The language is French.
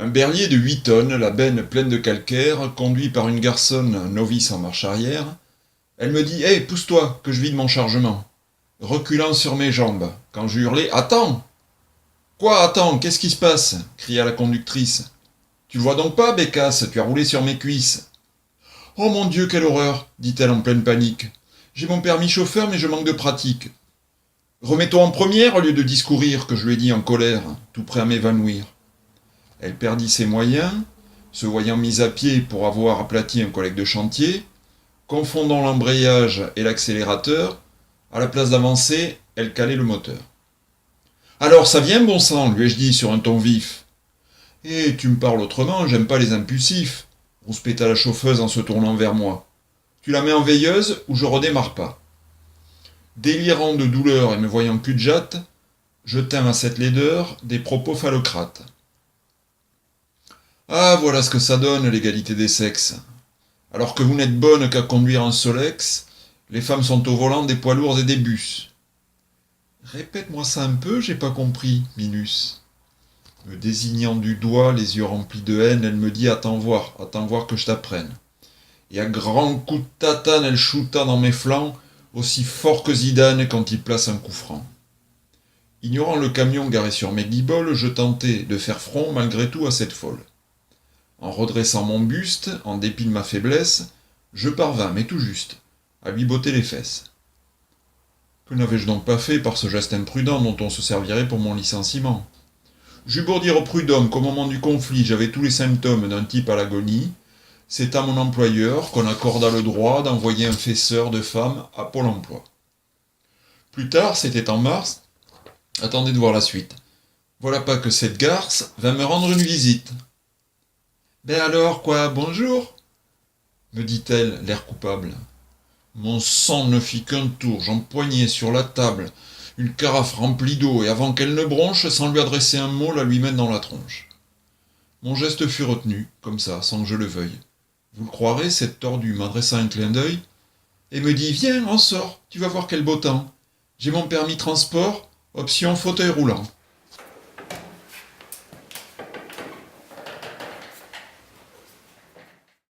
berlier de 8 tonnes, la benne pleine de calcaire, conduit par une garçonne novice en marche arrière. Elle me dit « Hé, pousse-toi, que je vide mon chargement !» Reculant sur mes jambes, quand je hurlai « Attends !»« Quoi, attends, qu'est-ce qui se passe ?» cria la conductrice. « Tu le vois donc pas, Bécasse, tu as roulé sur mes cuisses. »« Oh mon Dieu, quelle horreur !» dit-elle en pleine panique. « J'ai mon permis chauffeur, mais je manque de pratique. »« Remets-toi en première au lieu de discourir, que je lui ai dit en colère, tout prêt à m'évanouir. » Elle perdit ses moyens, se voyant mise à pied pour avoir aplati un collègue de chantier, confondant l'embrayage et l'accélérateur, à la place d'avancer, elle calait le moteur. « Alors, ça vient, bon sang !» lui ai-je dit sur un ton vif. « Eh, tu me parles autrement, j'aime pas les impulsifs !» rouspéta la chauffeuse en se tournant vers moi. « Tu la mets en veilleuse ou je redémarre pas ?» Délirant de douleur et me voyant cul de jatte, je tins à cette laideur des propos phallocrates. Ah, voilà ce que ça donne, l'égalité des sexes. Alors que vous n'êtes bonne qu'à conduire un Solex, les femmes sont au volant des poids lourds et des bus. Répète-moi ça un peu, j'ai pas compris, Minus. Me désignant du doigt, les yeux remplis de haine, elle me dit attends voir que je t'apprenne. Et à grands coups de tatane, elle shoota dans mes flancs, aussi fort que Zidane quand il place un coup franc. Ignorant le camion garé sur mes guiboles, je tentai de faire front malgré tout à cette folle. En redressant mon buste, en dépit de ma faiblesse, je parvins, mais tout juste, à lui botter les fesses. Que n'avais-je donc pas fait par ce geste imprudent dont on se servirait pour mon licenciement? J'eus beau dire au prud'homme qu'au moment du conflit j'avais tous les symptômes d'un type à l'agonie, c'est à mon employeur qu'on accorda le droit d'envoyer un fesseur de femmes à Pôle emploi. Plus tard, c'était en mars, attendez de voir la suite. Voilà pas que cette garce vint me rendre une visite. Ben alors, quoi, bonjour me dit-elle, l'air coupable. Mon sang ne fit qu'un tour, j'empoignai sur la table une carafe remplie d'eau, et avant qu'elle ne bronche, sans lui adresser un mot, la lui mettre dans la tronche. Mon geste fut retenu, comme ça, sans que je le veuille. Vous le croirez, cette tordue m'adressa un clin d'œil, et me dit « Viens, on sort, tu vas voir quel beau temps. J'ai mon permis transport, option fauteuil roulant. »